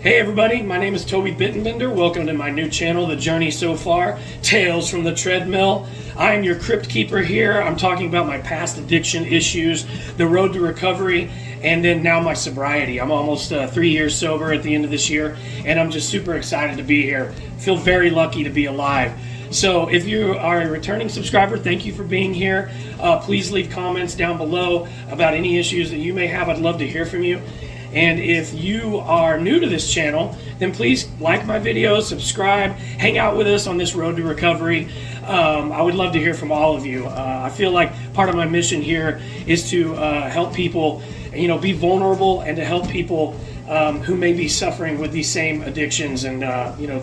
Hey everybody, my name is Toby Bittenbender. Welcome to my new channel, The Journey So Far, Tales from the Treadmill. I am your crypt keeper here. I'm talking about my past addiction issues, the road to recovery, and then now my sobriety. I'm almost 3 years sober at the end of this year, and I'm just super excited to be here. Feel very lucky to be alive. So if you are a returning subscriber, thank you for being here. Please leave comments down below about any issues that you may have. I'd love to hear from you. And if you are new to this channel, then please like my videos, subscribe, hang out with us on this road to recovery. I would love to hear from all of you. I feel like part of my mission here is to help people, be vulnerable and to help people who may be suffering with these same addictions and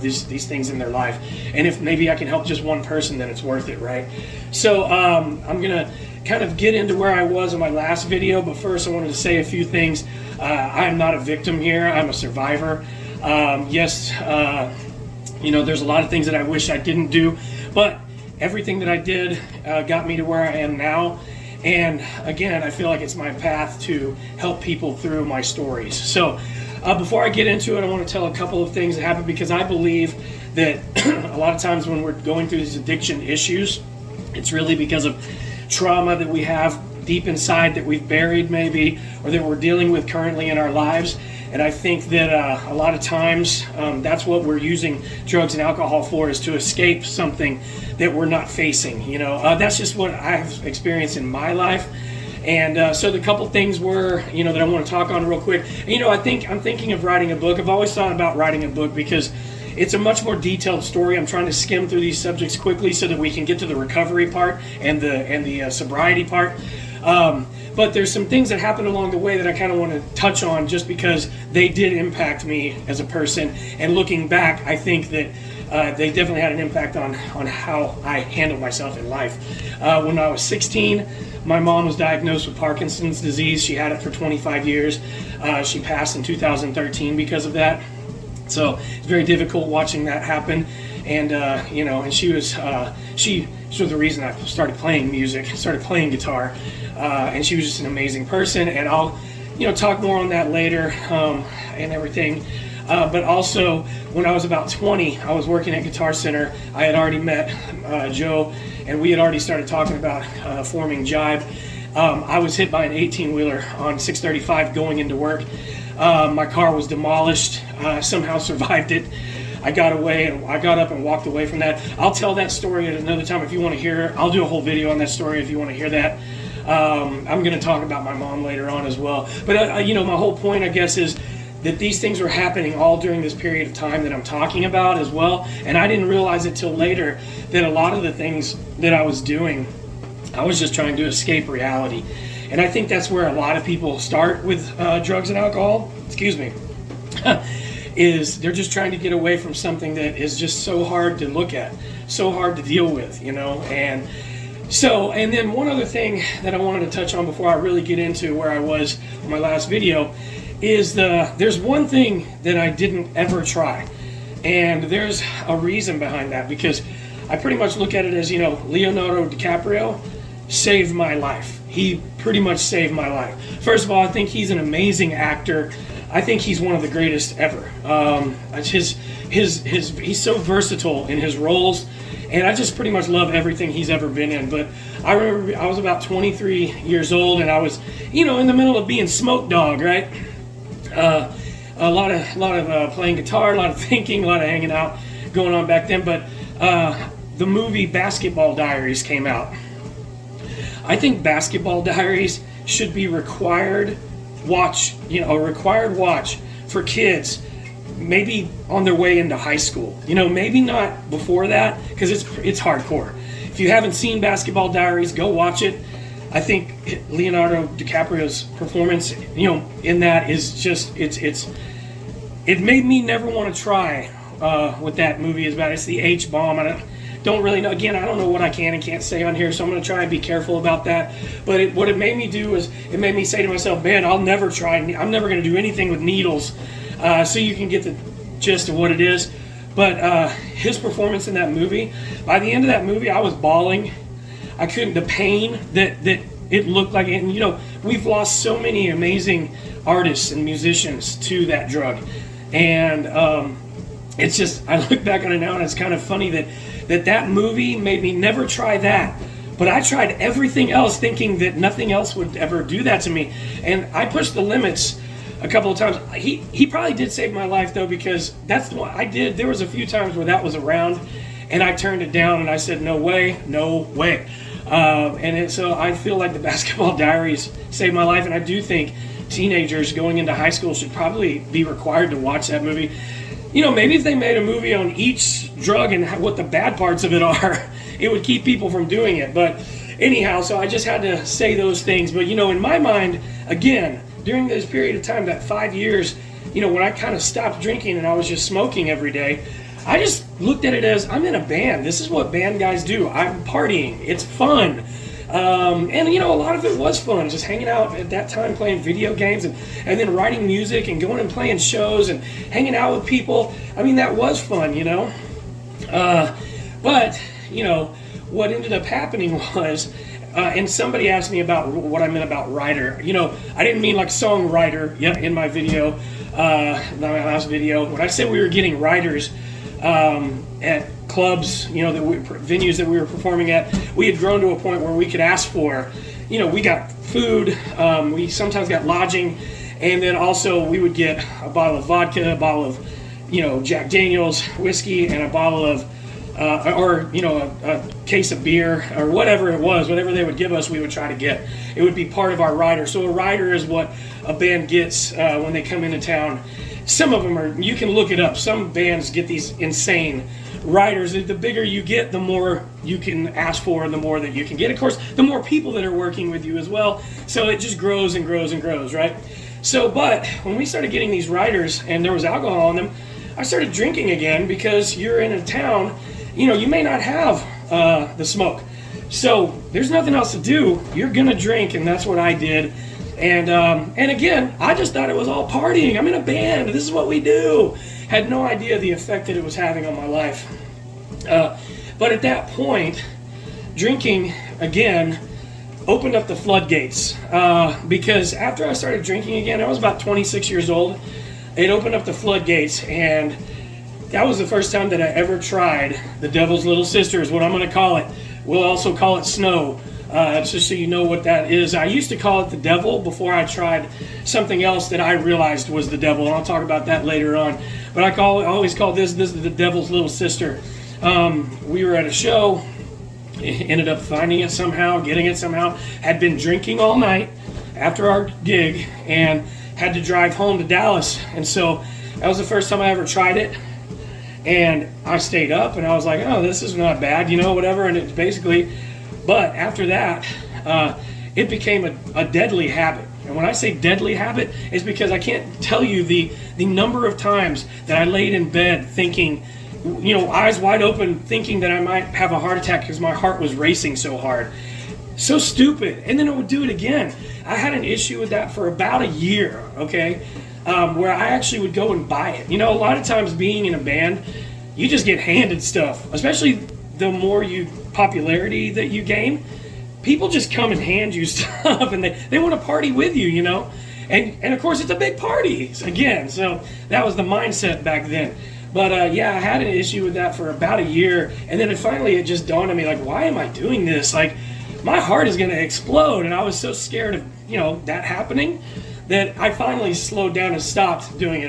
these things in their life. And if maybe I can help just one person, then it's worth it, right? So I'm gonna kind of get into where I was in my last video, but first I wanted to say a few things. I am not a victim here. I'm a survivor. There's a lot of things that I wish I didn't do, but everything that I did got me to where I am now. And again, I feel like it's my path to help people through my stories. So before I get into it, I want to tell a couple of things that happened, because I believe that a lot of times when we're going through these addiction issues, it's really because of trauma that we have deep inside that we've buried maybe, or that we're dealing with currently in our lives. And I think that a lot of times that's what we're using drugs and alcohol for, is to escape something that we're not facing. That's just what I've experienced in my life. And so the couple things were, that I want to talk on real quick. I'm thinking of writing a book. I've always thought about writing a book because it's a much more detailed story. I'm trying to skim through these subjects quickly so that we can get to the recovery part and the sobriety part. But there's some things that happened along the way that I kind of want to touch on, just because they did impact me as a person. And looking back, I think that they definitely had an impact on how I handled myself in life. When I was 16, my mom was diagnosed with Parkinsons disease. She had it for 25 years. She passed in 2013 because of that. So it's very difficult watching that happen. And and she was the reason I started playing music, started playing guitar, and she was just an amazing person. And I'll talk more on that later and everything. But also, when I was about 20, I was working at Guitar Center. I had already met Joe, and we had already started talking about forming Jive. I was hit by an 18-wheeler on 635 going into work. My car was demolished. I somehow survived it. I got away, and I got up and walked away from that. I'll tell that story at another time if you want to hear it. I'll do a whole video on that story if you want to hear that. I'm going to talk about my mom later on as well. But, my whole point, I guess, is that these things were happening all during this period of time that I'm talking about as well. And I didn't realize it till later that a lot of the things that I was doing, I was just trying to escape reality. And I think that's where a lot of people start with drugs and alcohol. Excuse me. Is they're just trying to get away from something that is just so hard to look at, so hard to deal with, And then one other thing that I wanted to touch on before I really get into where I was in my last video is there's one thing that I didn't ever try. And there's a reason behind that, because I pretty much look at it as, Leonardo Dicaprio saved my life. He pretty much saved my life. First of all, I think he's an amazing actor. I think he's one of the greatest ever. He's so versatile in his roles, and I just pretty much love everything he's ever been in. But I remember I was about 23 years old, and I was, in the middle of being Smoke Dog, right? A lot of playing guitar, a lot of thinking, a lot of hanging out going on back then. But the movie Basketball Diaries came out. I think Basketball Diaries should be required watch for kids, maybe on their way into high school. Maybe not before that, because it's hardcore. If you haven't seen Basketball Diaries, go watch it. I think Leonardo DiCaprio's performance, in that is just it made me never want to try what that movie is about. It's the HBomb. I don't really know. Again, I don't know what I can and can't say on here, so I'm going to try and be careful about that. But what it made me do is it made me say to myself, man, I'm never going to do anything with needles. So you can get the gist of what it is. But his performance in that movie, by the end of that movie, I was bawling. I couldn't, the pain that it looked like. And we've lost so many amazing artists and musicians to that drug. And it's just, I look back on it now and it's kind of funny that movie made me never try that. But I tried everything else thinking that nothing else would ever do that to me. And I pushed the limits a couple of times. He probably did save my life though, because that's what I did. There was a few times where that was around and I turned it down and I said, no way, no way. So I feel like the Basketball Diaries saved my life. And I do think teenagers going into high school should probably be required to watch that movie. Maybe if they made a movie on each drug and what the bad parts of it are, it would keep people from doing it. But anyhow, so I just had to say those things. But, in my mind, again, during this period of time, that 5 years, when I kind of stopped drinking and I was just smoking every day, I just looked at it as, I'm in a band. This is what band guys do. I'm partying. It's fun. And a lot of it was fun, just hanging out at that time playing video games and then writing music and going and playing shows and hanging out with people. I mean, that was fun, But, what ended up happening was, and somebody asked me about what I meant about writer. I didn't mean like songwriter in my video, my last video. When I said we were getting writers at clubs, venues that we were performing at, we had grown to a point where we could ask for, we got food, we sometimes got lodging, and then also we would get a bottle of vodka, a bottle of, Jack Daniels whiskey, and a bottle of, a case of beer, or whatever it was, whatever they would give us, we would try to get. It would be part of our rider. So a rider is what a band gets when they come into town. Some of them are, you can look it up, some bands get these insane riders. The bigger you get, the more you can ask for and the more that you can get. Of course, the more people that are working with you as well. So it just grows and grows and grows, right? So, but when we started getting these riders and there was alcohol in them, I started drinking again, because you're in a town, you may not have the smoke. So there's nothing else to do. You're going to drink, and that's what I did. And again, I just thought it was all partying. I'm in a band. This is what we do. Had no idea the effect that it was having on my life. But at that point, drinking, again, opened up the floodgates. Because after I started drinking again, I was about 26 years old. It opened up the floodgates, and that was the first time that I ever tried the Devils Lil Sister, is what I'm going to call it. We'll also call it Snow, just so you know what that is. I used to call it the devil before I tried something else that I realized was the devil, and I'll talk about that later on. But I always call this is the Devil's Little Sister. We were at a show, ended up finding it somehow, getting it somehow, had been drinking all night after our gig, and had to drive home to Dallas. And so that was the first time I ever tried it. And I stayed up, and I was like, oh, this is not bad, whatever. And it's basically, but after that, it became a deadly habit. And when I say deadly habit, it's because I can't tell you the number of times that I laid in bed thinking, eyes wide open, thinking that I might have a heart attack because my heart was racing so hard. So stupid. And then it would do it again. I had an issue with that for about a year, okay? Where I actually would go and buy it. A lot of times being in a band, you just get handed stuff, especially the more popularity that you gain. People just come and hand you stuff, and they want to party with you, And of course, it's a big party, again. So that was the mindset back then. But I had an issue with that for about a year, and then it just dawned on me, like, why am I doing this? Like, my heart is going to explode, and I was so scared of, that happening, that I finally slowed down and stopped doing it.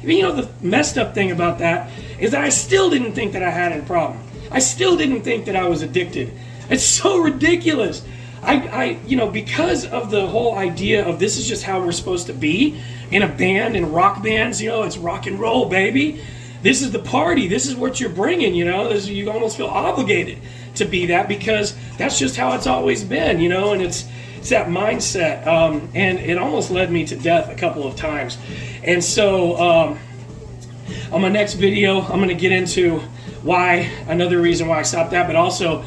The messed up thing about that is that I still didn't think that I had a problem. I still didn't think that I was addicted. It's so ridiculous. Because of the whole idea of this is just how we're supposed to be in a band, in rock bands, it's rock and roll, baby. This is the party. This is what you're bringing, you almost feel obligated to be that, because that's just how it's always been, and it's that mindset, and it almost led me to death a couple of times. And so on my next video, I'm going to get into another reason why I stopped that, but also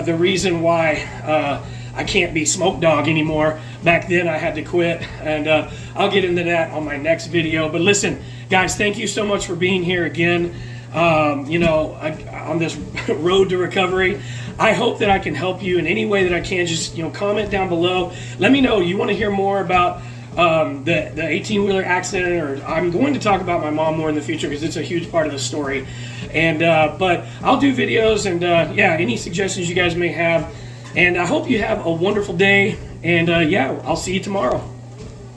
the reason why I can't be Smoke Dog anymore. Back then I had to quit, and I'll get into that on my next video. But listen, guys, thank you so much for being here again, on this road to recovery. I hope that I can help you in any way that I can. Just, comment down below. Let me know, you want to hear more about the 18-wheeler accident, or I'm going to talk about my mom more in the future because it's a huge part of the story. And but I'll do videos, and yeah, any suggestions you guys may have. And I hope you have a wonderful day. And yeah, I'll see you tomorrow.